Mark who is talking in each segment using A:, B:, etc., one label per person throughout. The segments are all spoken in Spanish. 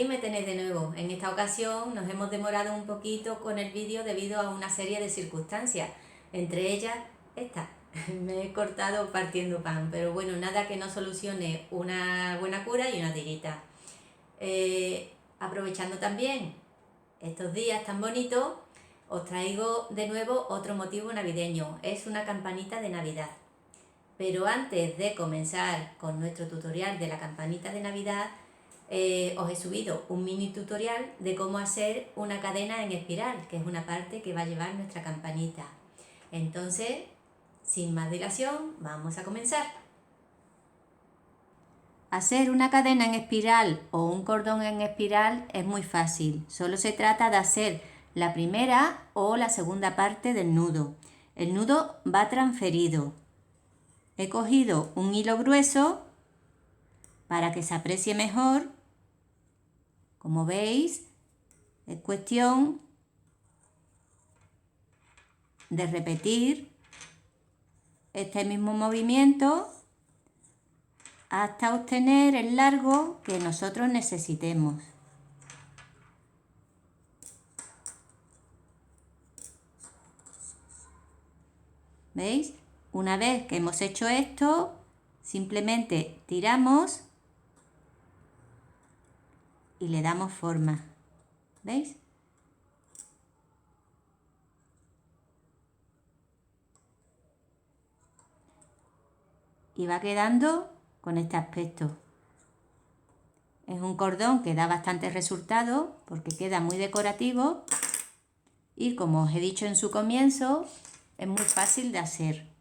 A: aquí me tenéis de nuevo. En esta ocasión nos hemos demorado un poquito con el vídeo debido a una serie de circunstancias. Entre ellas, esta. Me he cortado partiendo pan, pero bueno, nada que no solucione una buena cura y una tirita. Aprovechando también estos días tan bonitos, os traigo de nuevo otro motivo navideño. Es una campanita de Navidad. Pero antes de comenzar con nuestro tutorial de la campanita de Navidad, os he subido un mini tutorial de cómo hacer una cadena en espiral, que es una parte que va a llevar nuestra campanita. Entonces, sin más dilación, vamos a comenzar. Hacer una cadena en espiral o un cordón en espiral es muy fácil. Solo se trata de hacer la primera o la segunda parte del nudo. El nudo va transferido. He cogido un hilo grueso para que se aprecie mejor. Como veis, es cuestión de repetir este mismo movimiento hasta obtener el largo que nosotros necesitemos. ¿Veis? Una vez que hemos hecho esto, simplemente tiramos y le damos forma. ¿Veis? Y va quedando con este aspecto. Es un cordón que da bastante resultado porque queda muy decorativo y, como os he dicho en su comienzo, es muy fácil de hacer.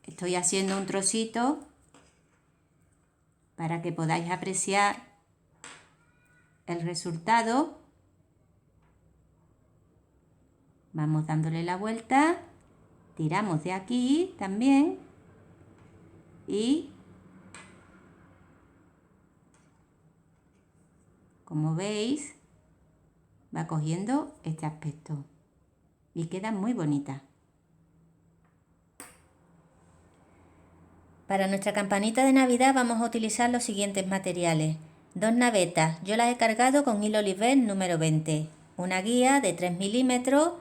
A: Estoy haciendo un trocito para que podáis apreciar el resultado. Vamos dándole la vuelta, tiramos de aquí también y, como veis, va cogiendo este aspecto y queda muy bonita. Para nuestra campanita de Navidad vamos a utilizar los siguientes materiales. 2 navetas, yo las he cargado con hilo Olivet número 20. Una guía de 3 milímetros,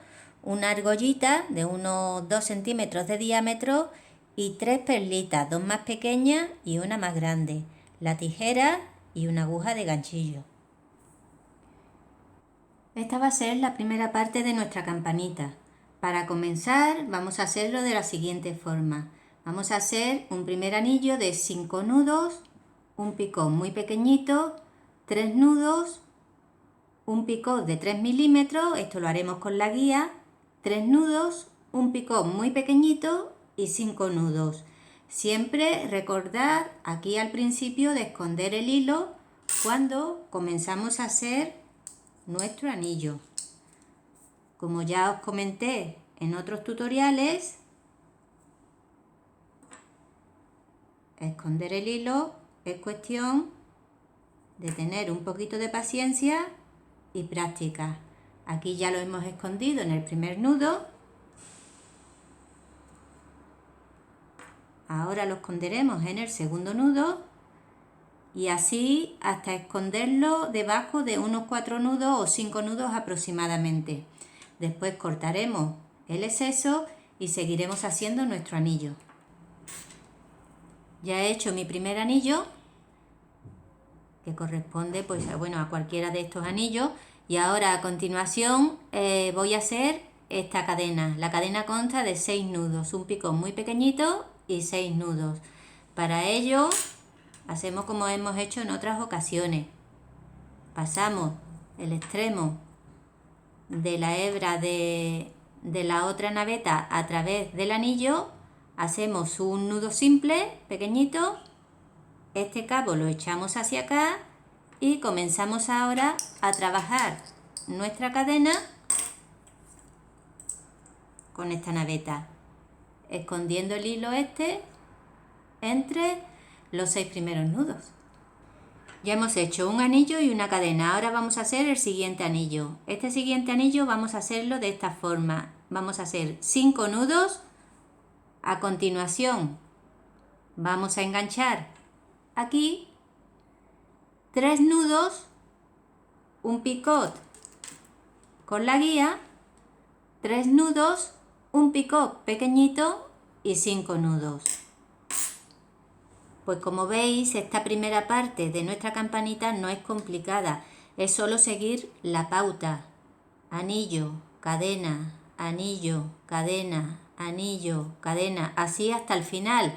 A: una argollita de unos 2 centímetros de diámetro y 3 perlitas, 2 más pequeñas y una más grande. La tijera y una aguja de ganchillo. Esta va a ser la primera parte de nuestra campanita. Para comenzar vamos a hacerlo de la siguiente forma. Vamos a hacer un primer anillo de 5 nudos, un picot muy pequeñito, 3 nudos, un picot de 3 milímetros, esto lo haremos con la guía, 3 nudos, un picot muy pequeñito y 5 nudos. Siempre recordad aquí al principio de esconder el hilo cuando comenzamos a hacer nuestro anillo. Como ya os comenté en otros tutoriales, esconder el hilo es cuestión de tener un poquito de paciencia y práctica. Aquí ya lo hemos escondido en el primer nudo. Ahora lo esconderemos en el segundo nudo y así hasta esconderlo debajo de unos 4 nudos o 5 nudos aproximadamente. Después cortaremos el exceso y seguiremos haciendo nuestro anillo. Ya he hecho mi primer anillo, que corresponde pues a cualquiera de estos anillos, y ahora a continuación voy a hacer esta cadena. La cadena consta de 6 nudos, un picot muy pequeñito y 6 nudos. Para ello hacemos como hemos hecho en otras ocasiones. Pasamos el extremo de la hebra de la otra naveta a través del anillo, hacemos un nudo simple pequeñito, este cabo lo echamos hacia acá y comenzamos ahora a trabajar nuestra cadena con esta naveta, escondiendo el hilo este entre los 6 primeros nudos. Ya hemos hecho un anillo y una cadena. Ahora vamos a hacer el siguiente anillo. Este siguiente anillo vamos a hacerlo de esta forma. Vamos a hacer 5 nudos. A continuación vamos a enganchar aquí 3 nudos, un picot con la guía, 3 nudos, un picot pequeñito y 5 nudos. Pues como veis, esta primera parte de nuestra campanita no es complicada, es solo seguir la pauta. Anillo, cadena, anillo, cadena, anillo, cadena, así hasta el final.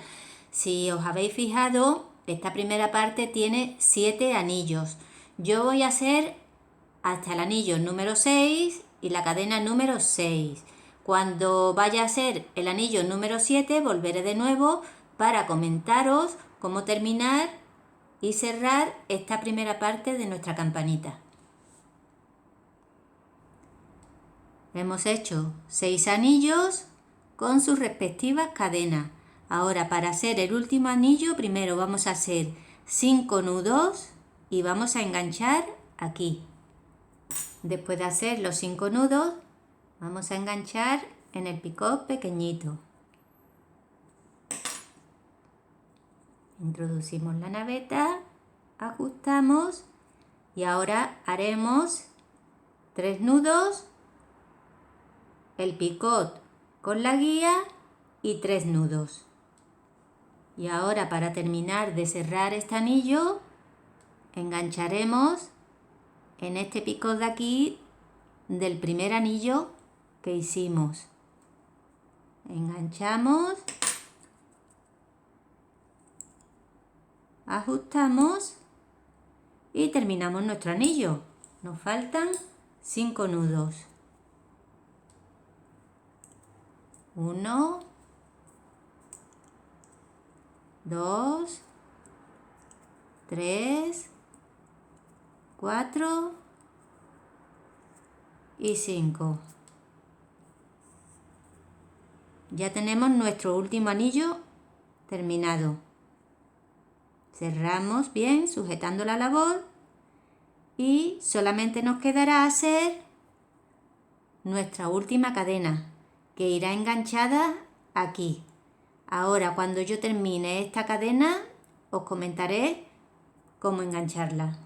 A: Si os habéis fijado, esta primera parte tiene 7 anillos. Yo voy a hacer hasta el anillo número 6 y la cadena número 6. Cuando vaya a ser el anillo número 7, volveré de nuevo para comentaros cómo terminar y cerrar esta primera parte de nuestra campanita. Hemos hecho 6 anillos con sus respectivas cadenas. Ahora, para hacer el último anillo, primero vamos a hacer 5 nudos y vamos a enganchar aquí. Después de hacer los 5 nudos, vamos a enganchar en el picot pequeñito. Introducimos la naveta, ajustamos y ahora haremos 3 nudos, el picot con la guía y 3 nudos. Y ahora, para terminar de cerrar este anillo, engancharemos en este picot de aquí del primer anillo que hicimos. Enganchamos, ajustamos y terminamos nuestro anillo. Nos faltan 5 nudos. 1, 2, 3, 4 y 5. Ya tenemos nuestro último anillo terminado. Cerramos bien sujetando la labor y solamente nos quedará hacer nuestra última cadena, que irá enganchada aquí. Ahora, cuando yo termine esta cadena, os comentaré cómo engancharla.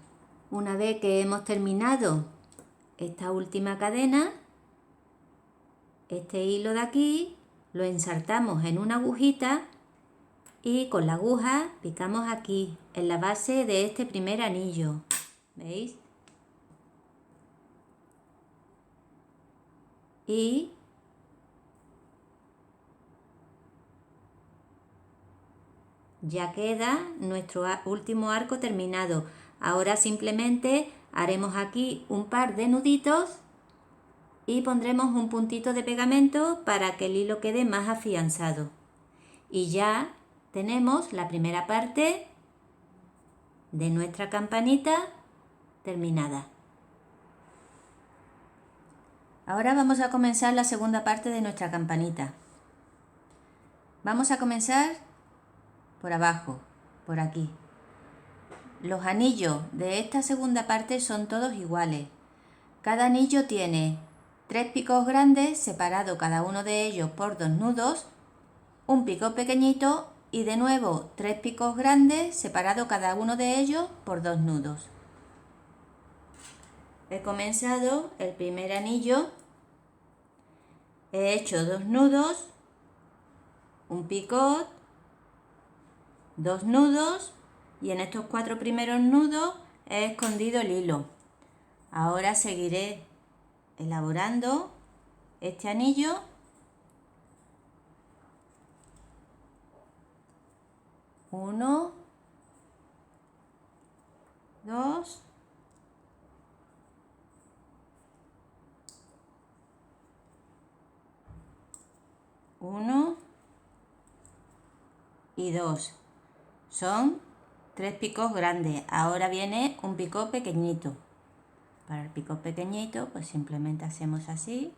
A: Una vez que hemos terminado esta última cadena, este hilo de aquí lo ensartamos en una agujita y con la aguja picamos aquí, en la base de este primer anillo. ¿Veis? Y ya queda nuestro último arco terminado. Ahora simplemente haremos aquí un par de nuditos y pondremos un puntito de pegamento para que el hilo quede más afianzado. Y ya tenemos la primera parte de nuestra campanita terminada. Ahora vamos a comenzar la segunda parte de nuestra campanita. Vamos a comenzar por abajo, por aquí. Los anillos de esta segunda parte son todos iguales. Cada anillo tiene 3 picos grandes separados cada uno de ellos por 2 nudos, un picot pequeñito y de nuevo 3 picos grandes separados cada uno de ellos por 2 nudos. He comenzado el primer anillo, he hecho 2 nudos, un picot, 2 nudos y en estos 4 primeros nudos he escondido el hilo. Ahora seguiré elaborando este anillo. Uno, 2, 1 y 2. Son 3 picos grandes. Ahora viene un picot pequeñito. Para el picot pequeñito, pues simplemente hacemos así.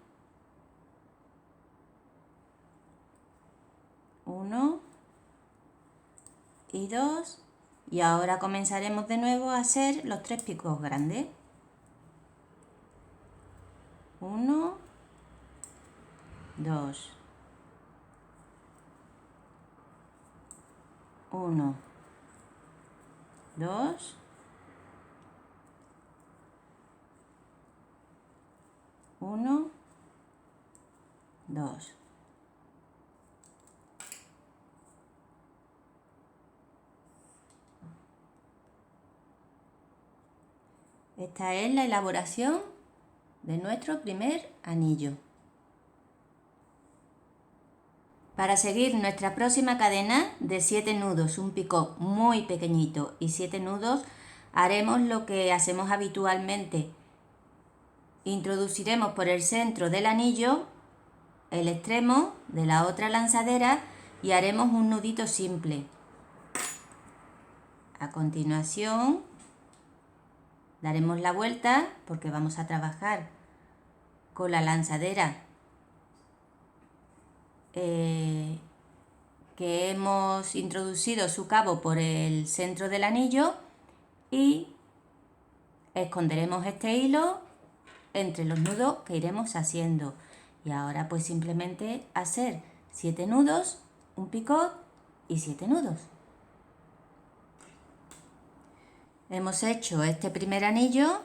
A: 1 y 2. Y ahora comenzaremos de nuevo a hacer los 3 picos grandes. 1, 2, 1, 2, 1, 2. Esta es la elaboración de nuestro primer anillo. Para seguir nuestra próxima cadena de 7 nudos, un picot muy pequeñito y 7 nudos, haremos lo que hacemos habitualmente. Introduciremos por el centro del anillo el extremo de la otra lanzadera y haremos un nudito simple. A continuación daremos la vuelta porque vamos a trabajar con la lanzadera que hemos introducido su cabo por el centro del anillo y esconderemos este hilo entre los nudos que iremos haciendo. Y ahora pues simplemente hacer 7 nudos, un picot y 7 nudos. Hemos hecho este primer anillo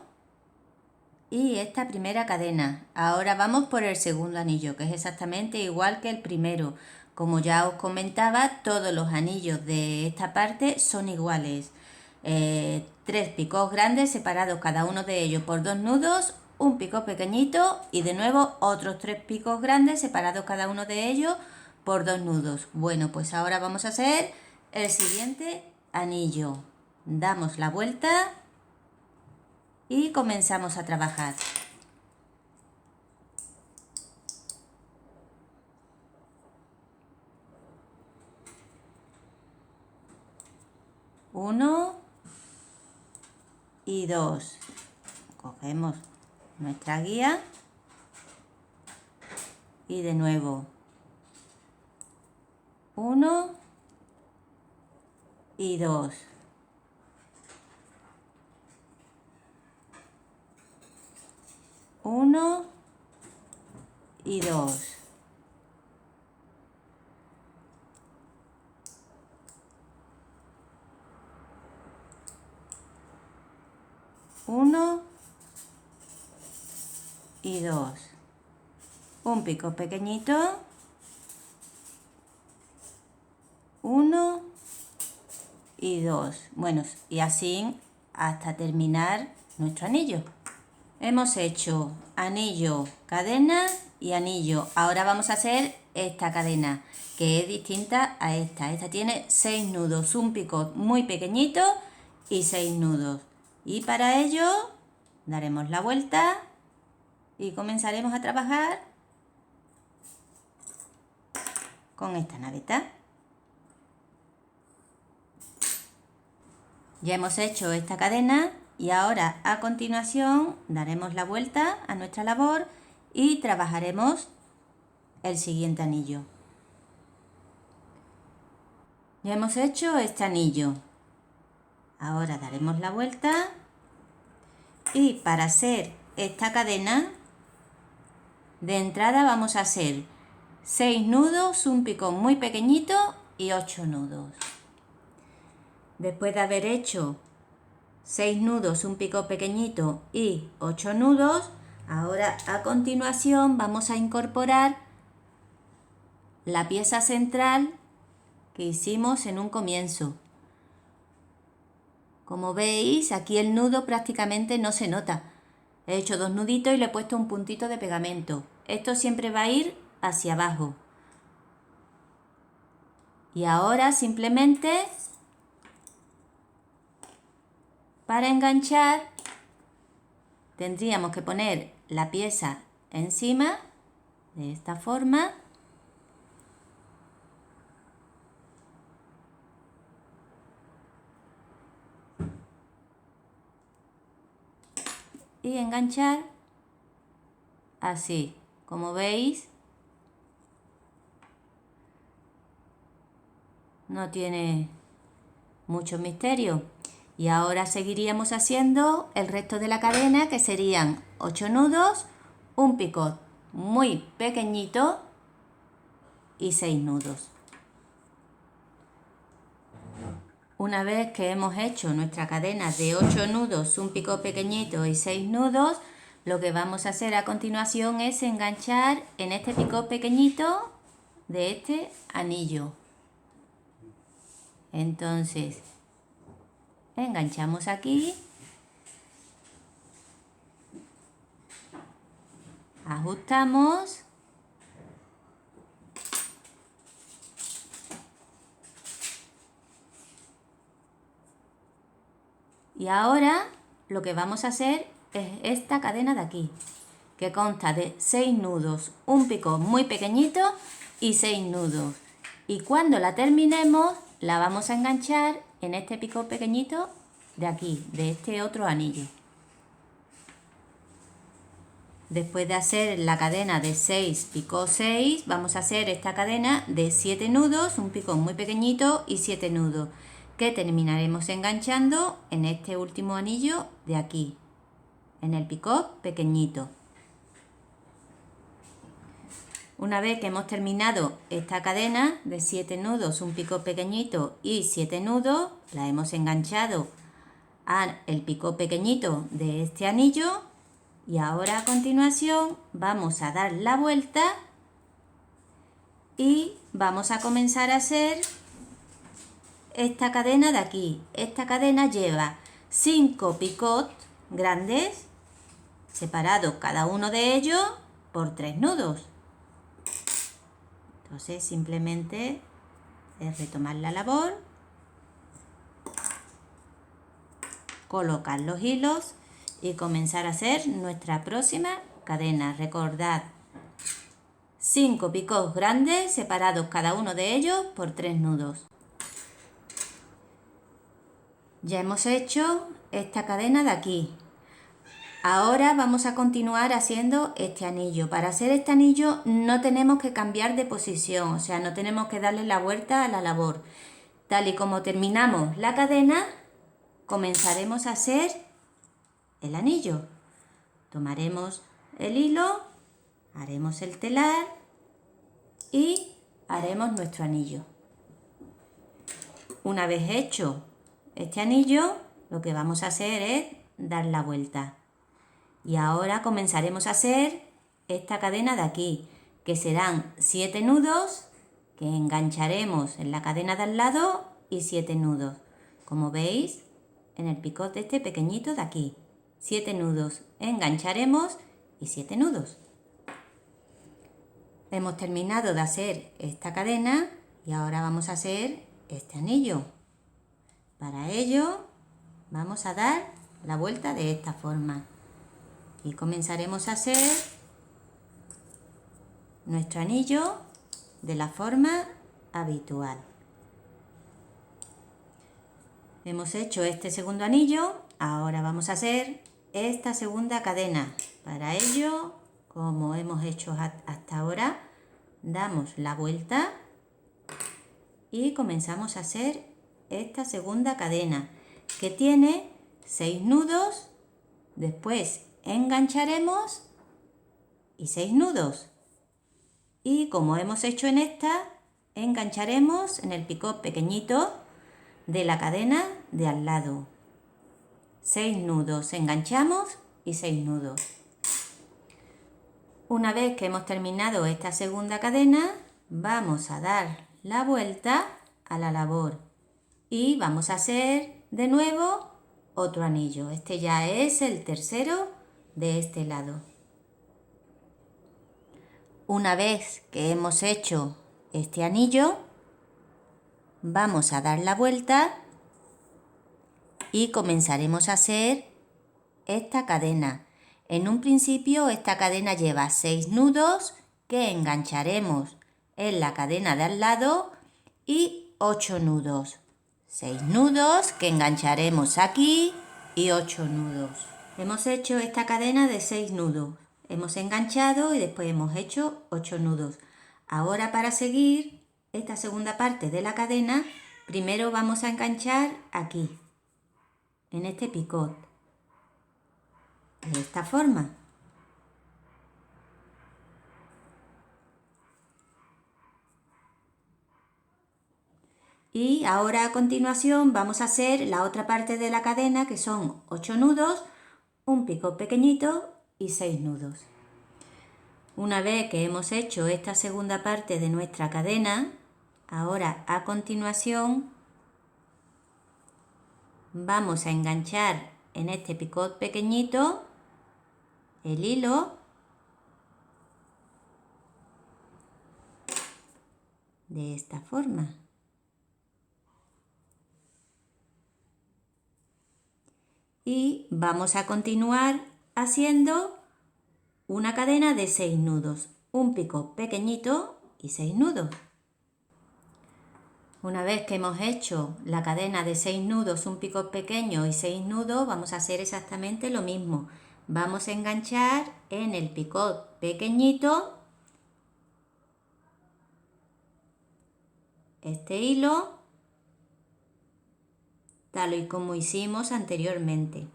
A: y esta primera cadena. Ahora vamos por el segundo anillo, que es exactamente igual que el primero. Como ya os comentaba, todos los anillos de esta parte son iguales. 3 picos grandes separados cada uno de ellos por 2 nudos, un picot pequeñito y de nuevo otros 3 picos grandes separados cada uno de ellos por 2 nudos. Bueno, pues ahora vamos a hacer el siguiente anillo. Damos la vuelta y comenzamos a trabajar. Uno y 2. Cogemos nuestra guía y de nuevo 1 y 2. 1 y 2. 1 y 2. Un pico pequeñito, 1 y 2. Bueno, y así hasta terminar nuestro anillo. Hemos hecho anillo, cadena y anillo. Ahora vamos a hacer esta cadena, que es distinta a esta. Esta tiene 6 nudos, un picot muy pequeñito y 6 nudos. Y para ello daremos la vuelta y comenzaremos a trabajar con esta naveta. Ya hemos hecho esta cadena y ahora a continuación daremos la vuelta a nuestra labor y trabajaremos el siguiente anillo. Ya hemos hecho este anillo. Ahora daremos la vuelta y para hacer esta cadena de entrada vamos a hacer 6 nudos, un picot muy pequeñito y 8 nudos. Después de haber hecho 6 nudos, un picot pequeñito y 8 nudos, ahora a continuación vamos a incorporar la pieza central que hicimos en un comienzo. Como veis, aquí el nudo prácticamente no se nota. He hecho 2 nuditos y le he puesto un puntito de pegamento. Esto siempre va a ir hacia abajo. Y ahora simplemente para enganchar tendríamos que poner la pieza encima de esta forma y enganchar así, como veis. no tiene mucho misterio. Y ahora seguiríamos haciendo el resto de la cadena, que serían 8 nudos, un picot muy pequeñito y 6 nudos. Una vez que hemos hecho nuestra cadena de 8 nudos, un picot pequeñito y 6 nudos, lo que vamos a hacer a continuación es enganchar en este picot pequeñito de este anillo. Entonces, enganchamos aquí, ajustamos y ahora lo que vamos a hacer es esta cadena de aquí, que consta de 6 nudos, un picot muy pequeñito y 6 nudos. Y cuando la terminemos, la vamos a enganchar en este picot pequeñito de aquí, de este otro anillo. Después de hacer la cadena de 6 picot 6, vamos a hacer esta cadena de 7 nudos, un picot muy pequeñito y 7 nudos, que terminaremos enganchando en este último anillo de aquí, en el picot pequeñito. Una vez que hemos terminado esta cadena de 7 nudos, un picot pequeñito y 7 nudos, la hemos enganchado al picot pequeñito de este anillo y ahora a continuación vamos a dar la vuelta y vamos a comenzar a hacer esta cadena de aquí. Esta cadena lleva 5 picots grandes separados cada uno de ellos por 3 nudos. Entonces simplemente es retomar la labor, colocar los hilos y comenzar a hacer nuestra próxima cadena. Recordad, 5 picots grandes separados cada uno de ellos por 3 nudos. Ya hemos hecho esta cadena de aquí. Ahora vamos a continuar haciendo este anillo. Para hacer este anillo no tenemos que cambiar de posición, o sea, no tenemos que darle la vuelta a la labor. Tal y como terminamos la cadena, comenzaremos a hacer el anillo. Tomaremos el hilo, haremos el telar y haremos nuestro anillo. Una vez hecho este anillo, lo que vamos a hacer es dar la vuelta. Y ahora comenzaremos a hacer esta cadena de aquí, que serán 7 nudos que engancharemos en la cadena de al lado y 7 nudos. Como veis, en el picot de este pequeñito de aquí. 7 nudos engancharemos y 7 nudos. Hemos terminado de hacer esta cadena y ahora vamos a hacer este anillo. Para ello vamos a dar la vuelta de esta forma. Y comenzaremos a hacer nuestro anillo de la forma habitual. Hemos hecho este segundo anillo, ahora vamos a hacer esta segunda cadena. Para ello, como hemos hecho hasta ahora, damos la vuelta y comenzamos a hacer esta segunda cadena, que tiene 6 nudos, después engancharemos y 6 nudos. Y como hemos hecho en esta, engancharemos en el picot pequeñito de la cadena de al lado. 6 nudos, enganchamos y 6 nudos. Una vez que hemos terminado esta segunda cadena, vamos a dar la vuelta a la labor y vamos a hacer de nuevo otro anillo. Este ya es el tercero de este lado. Una vez que hemos hecho este anillo, vamos a dar la vuelta y comenzaremos a hacer esta cadena. En un principio esta cadena lleva 6 nudos que engancharemos en la cadena de al lado y 8 nudos. 6 nudos que engancharemos aquí y 8 nudos. Hemos hecho esta cadena de 6 nudos. Hemos enganchado y después hemos hecho 8 nudos. Ahora, para seguir esta segunda parte de la cadena, Primero vamos a enganchar aquí, en este picot, de esta forma. Y ahora a continuación vamos a hacer la otra parte de la cadena, que son 8 nudos, un picot pequeñito y 6 nudos. Una vez que hemos hecho esta segunda parte de nuestra cadena, ahora a continuación vamos a enganchar en este picot pequeñito el hilo de esta forma. Y vamos a continuar haciendo una cadena de 6 nudos, un picot pequeñito y 6 nudos. Una vez que hemos hecho la cadena de 6 nudos, un picot pequeño y 6 nudos, vamos a hacer exactamente lo mismo. Vamos a enganchar en el picot pequeñito este hilo, tal y como hicimos anteriormente.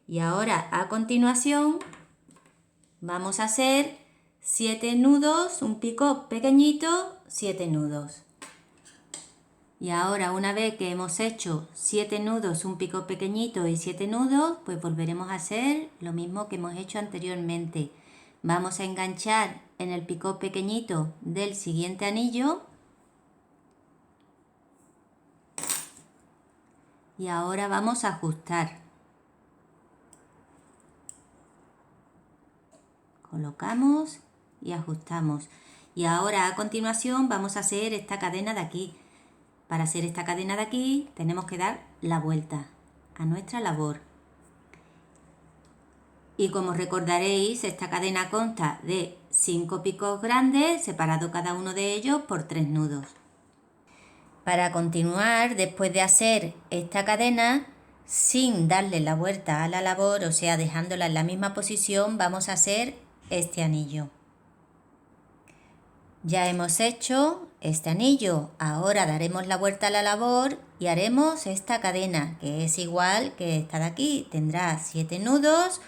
A: Y ahora a continuación vamos a hacer 7 nudos, un picot pequeñito, 7 nudos. Y ahora una vez que hemos hecho 7 nudos, un picot pequeñito y 7 nudos, pues volveremos a hacer lo mismo que hemos hecho anteriormente. Vamos a enganchar en el picot pequeñito del siguiente anillo. Y ahora vamos a ajustar. Colocamos y ajustamos. Y ahora a continuación vamos a hacer esta cadena de aquí. Para hacer esta cadena de aquí tenemos que dar la vuelta a nuestra labor. Y como recordaréis, esta cadena consta de 5 picos grandes, separados cada uno de ellos por 3 nudos. Para continuar, después de hacer esta cadena, sin darle la vuelta a la labor, o sea, dejándola en la misma posición, vamos a hacer este anillo. Ya hemos hecho este anillo, ahora daremos la vuelta a la labor y haremos esta cadena, que es igual que esta de aquí. Tendrá 7 nudos,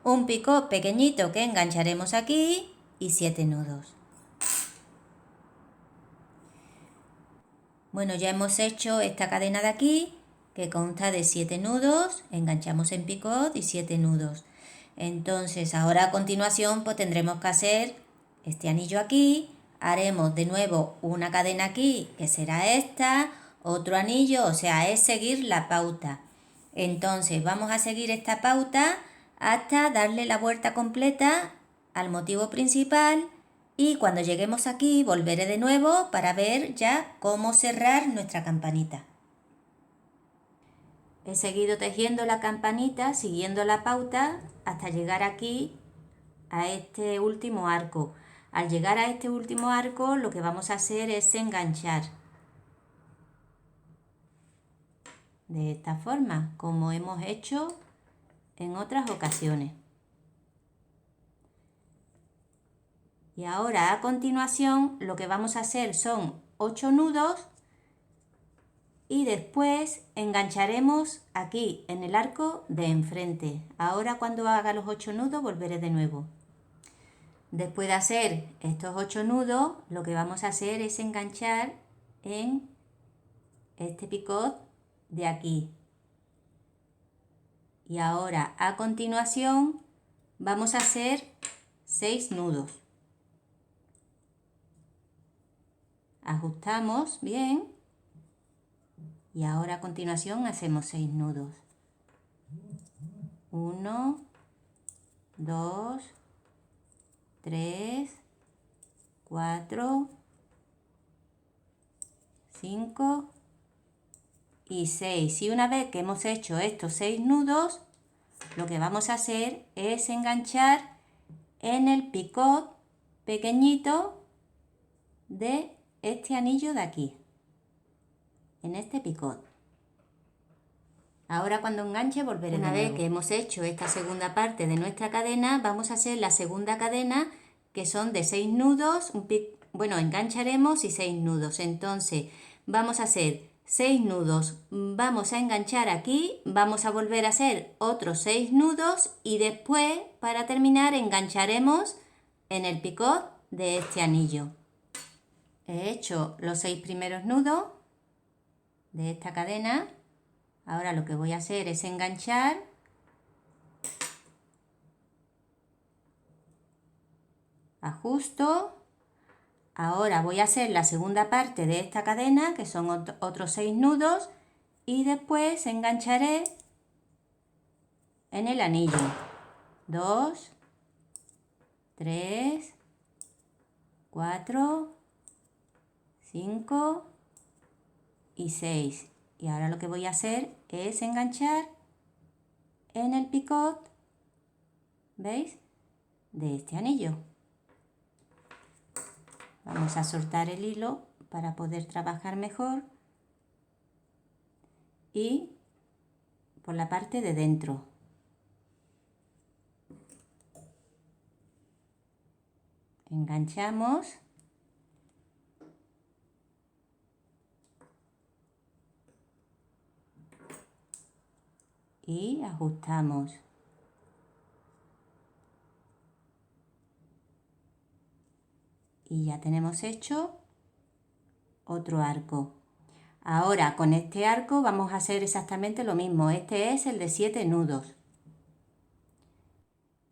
A: un picot pequeñito que engancharemos aquí y 7 nudos. Bueno, ya hemos hecho esta cadena de aquí, que consta de 7 nudos, enganchamos en picot y 7 nudos. Entonces ahora a continuación pues tendremos que hacer este anillo aquí, haremos de nuevo una cadena aquí, que será esta, otro anillo, o sea, es seguir la pauta. Entonces vamos a seguir esta pauta hasta darle la vuelta completa al motivo principal y cuando lleguemos aquí volveré de nuevo para ver ya cómo cerrar nuestra campanita. He seguido tejiendo la campanita siguiendo la pauta hasta llegar aquí a este último arco. Al llegar a este último arco lo que vamos a hacer es enganchar de esta forma, como hemos hecho en otras ocasiones. Y ahora a continuación lo que vamos a hacer son 8 nudos y después engancharemos aquí en el arco de enfrente. Ahora cuando haga los 8 nudos volveré de nuevo. Después de hacer estos 8 nudos, lo que vamos a hacer es enganchar en este picot de aquí. Y ahora a continuación vamos a hacer 6 nudos. Ajustamos bien. Y ahora a continuación hacemos 6 nudos. 1, 2, 3, 4, 5 y 6. Y una vez que hemos hecho estos 6 nudos, lo que vamos a hacer es enganchar en el picot pequeñito de este anillo de aquí, en este picot. Ahora cuando enganche volveré. Una vez que hemos hecho esta segunda parte de nuestra cadena, vamos a hacer la segunda cadena, que son de 6 nudos, bueno, engancharemos y 6 nudos. Entonces vamos a hacer 6 nudos, vamos a enganchar aquí, vamos a volver a hacer otros 6 nudos y después, para terminar, engancharemos en el picot de este anillo. He hecho los 6 primeros nudos de esta cadena. Ahora lo que voy a hacer es enganchar ajusto. Ahora voy a hacer la segunda parte de esta cadena, que son otros 6 nudos, y después engancharé en el anillo. 2, 3, 4, 5 y 6. Y ahora lo que voy a hacer es enganchar en el picot, ¿veis?, de este anillo. Vamos a soltar el hilo para poder trabajar mejor y por la parte de dentro. Enganchamos y ajustamos. Y ya tenemos hecho otro arco. Ahora con este arco vamos a hacer exactamente lo mismo. Este es el de 7 nudos.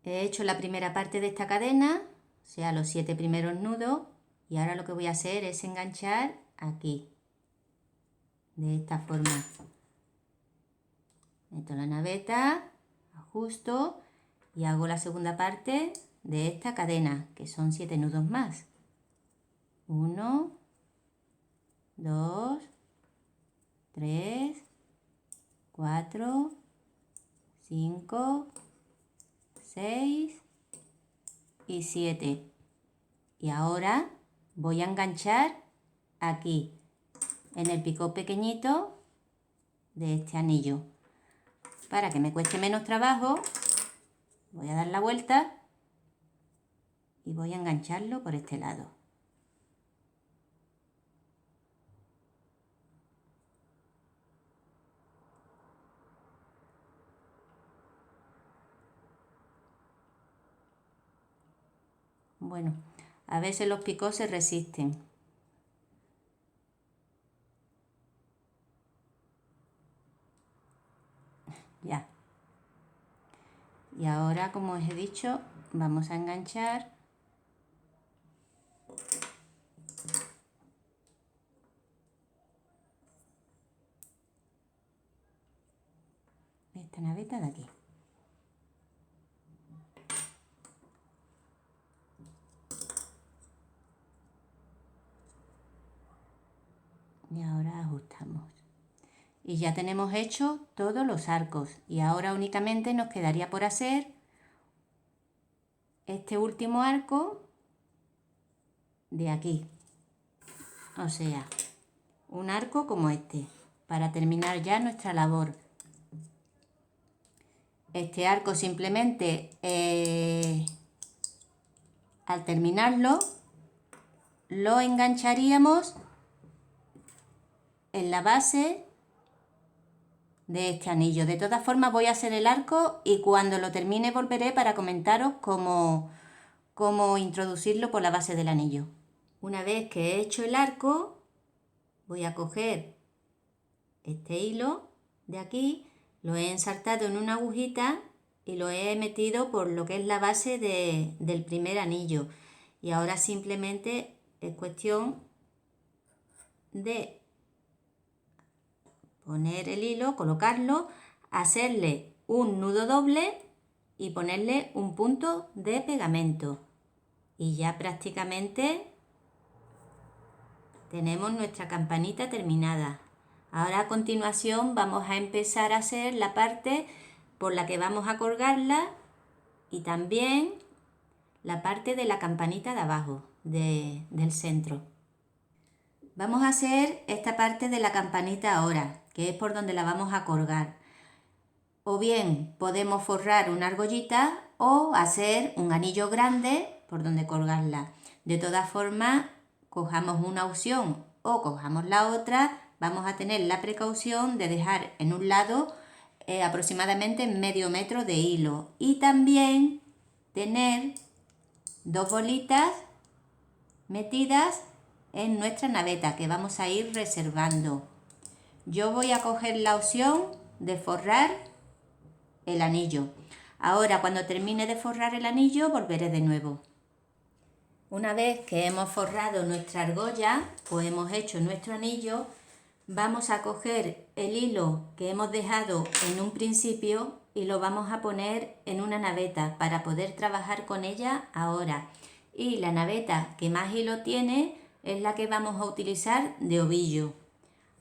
A: He hecho la primera parte de esta cadena, o sea, los 7 primeros nudos, y ahora lo que voy a hacer es enganchar aquí, de esta forma. Meto la naveta, ajusto y hago la segunda parte de esta cadena, que son 7 nudos más. 1, 2, 3, 4, 5, 6 y 7. Y ahora voy a enganchar aquí, en el picot pequeñito de este anillo. Para que me cueste menos trabajo, voy a dar la vuelta y voy a engancharlo por este lado. Bueno, a veces los picots se resisten. Ya. Y ahora, como os he dicho, vamos a enganchar esta naveta de aquí. Y ahora ajustamos. Y ya tenemos hecho todos los arcos. Y ahora únicamente nos quedaría por hacer este último arco de aquí. O sea, un arco como este, para terminar ya nuestra labor. Este arco simplemente, al terminarlo, lo engancharíamos en la base de este anillo. De todas formas voy a hacer el arco y cuando lo termine volveré para comentaros cómo introducirlo por la base del anillo. Una vez que he hecho el arco, voy a coger este hilo de aquí, lo he ensartado en una agujita y lo he metido por lo que es la base del primer anillo. Y ahora simplemente es cuestión de poner el hilo, colocarlo, hacerle un nudo doble y ponerle un punto de pegamento. Y ya prácticamente tenemos nuestra campanita terminada. Ahora a continuación vamos a empezar a hacer la parte por la que vamos a colgarla y también la parte de la campanita de abajo, del centro. Vamos a hacer esta parte de la campanita ahora, que es por donde la vamos a colgar. O bien podemos forrar una argollita o hacer un anillo grande por donde colgarla. De todas formas, cojamos una opción o cojamos la otra, vamos a tener la precaución de dejar en un lado aproximadamente medio metro de hilo y también tener 2 bolitas metidas en nuestra naveta que vamos a ir reservando. Yo voy a coger la opción de forrar el anillo. Ahora, cuando termine de forrar el anillo, volveré de nuevo. Una vez que hemos forrado nuestra argolla, pues hemos hecho nuestro anillo, vamos a coger el hilo que hemos dejado en un principio y lo vamos a poner en una naveta para poder trabajar con ella ahora. Y la naveta que más hilo tiene es la que vamos a utilizar de ovillo.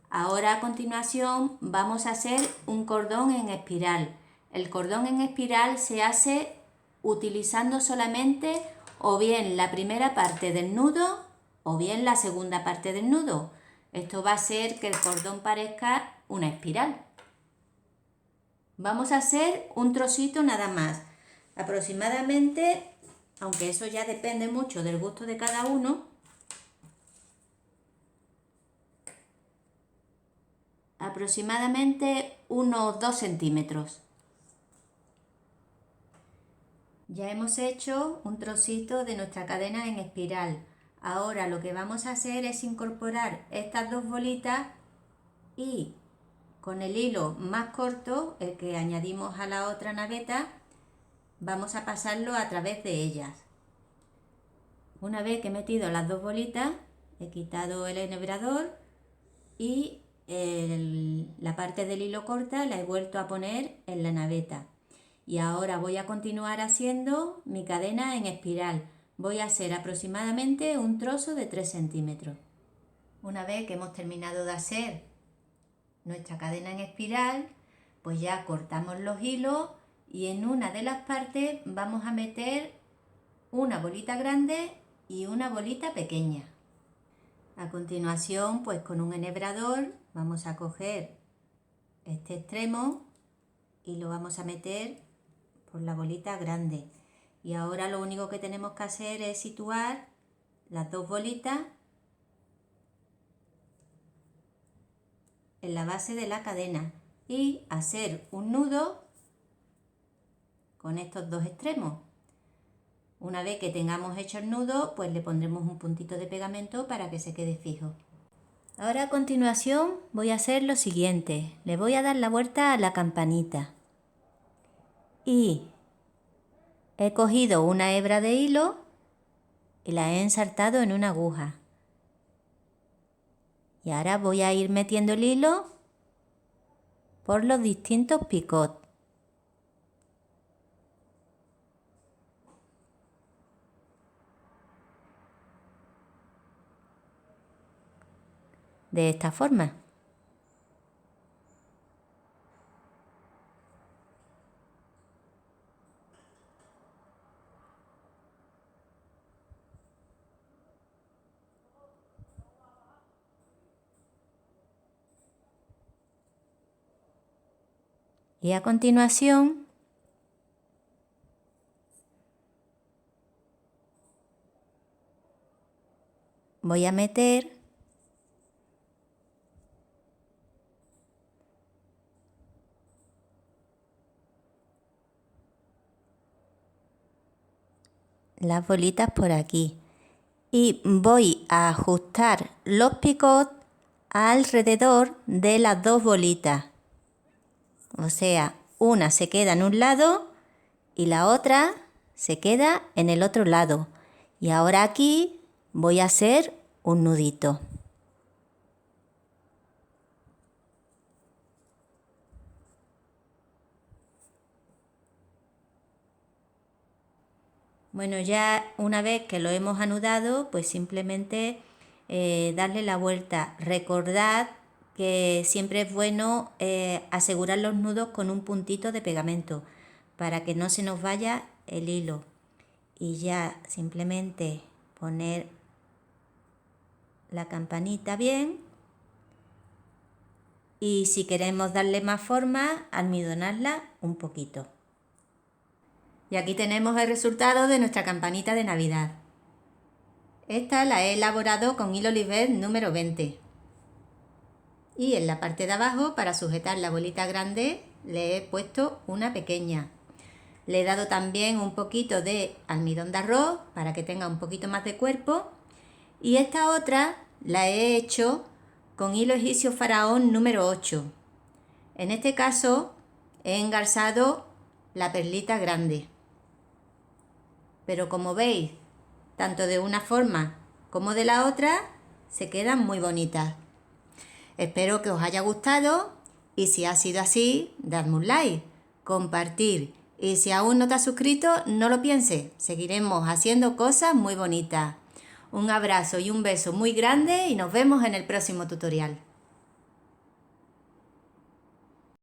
A: Ahora a continuación vamos a hacer un cordón en espiral. El cordón en espiral se hace utilizando solamente o bien la primera parte del nudo o bien la segunda parte del nudo. Esto va a hacer que el cordón parezca una espiral. Vamos a hacer un trocito nada más, aproximadamente, aunque eso ya depende mucho del gusto de cada uno, aproximadamente unos 2 centímetros. Ya hemos hecho un trocito de nuestra cadena en espiral. Ahora lo que vamos a hacer es incorporar estas 2 bolitas y con el hilo más corto, el que añadimos a la otra naveta, vamos a pasarlo a través de ellas. Una vez que he metido las 2 bolitas, he quitado el enhebrador y la parte del hilo corta la he vuelto a poner en la naveta. Y ahora voy a continuar haciendo mi cadena en espiral. Voy a hacer aproximadamente un trozo de 3 centímetros. Una vez que hemos terminado de hacer nuestra cadena en espiral, pues ya cortamos los hilos y en una de las partes vamos a meter una bolita grande y una bolita pequeña. A continuación, pues con un enhebrador vamos a coger este extremo y lo vamos a meter por la bolita grande. Y ahora lo único que tenemos que hacer es situar las 2 bolitas en la base de la cadena y hacer un nudo con estos 2 extremos. Una vez que tengamos hecho el nudo, pues le pondremos un puntito de pegamento para que se quede fijo. Ahora a continuación voy a hacer lo siguiente. Le voy a dar la vuelta a la campanita y he cogido una hebra de hilo y la he ensartado en una aguja. Y ahora voy a ir metiendo el hilo por los distintos picots. De esta forma. Y a continuación voy a meter las bolitas por aquí y voy a ajustar los picots alrededor de las 2 bolitas. O sea, una se queda en un lado y la otra se queda en el otro lado. Y ahora aquí voy a hacer un nudito. Bueno, ya una vez que lo hemos anudado, pues simplemente darle la vuelta. Recordad que siempre es bueno asegurar los nudos con un puntito de pegamento para que no se nos vaya el hilo. Y ya simplemente poner la campanita bien y si queremos darle más forma, almidonarla un poquito. Y aquí tenemos el resultado de nuestra campanita de Navidad. Esta la he elaborado con hilo Olivet número 20. Y en la parte de abajo, para sujetar la bolita grande, le he puesto una pequeña. Le he dado también un poquito de almidón de arroz para que tenga un poquito más de cuerpo. Y esta otra la he hecho con hilo egipcio faraón número 8. En este caso he engarzado la perlita grande. Pero como veis, tanto de una forma como de la otra, se quedan muy bonitas. Espero que os haya gustado y si ha sido así, dadme un like, compartir y si aún no te has suscrito, no lo pienses, seguiremos haciendo cosas muy bonitas. Un abrazo y un beso muy grande y nos vemos en el próximo tutorial.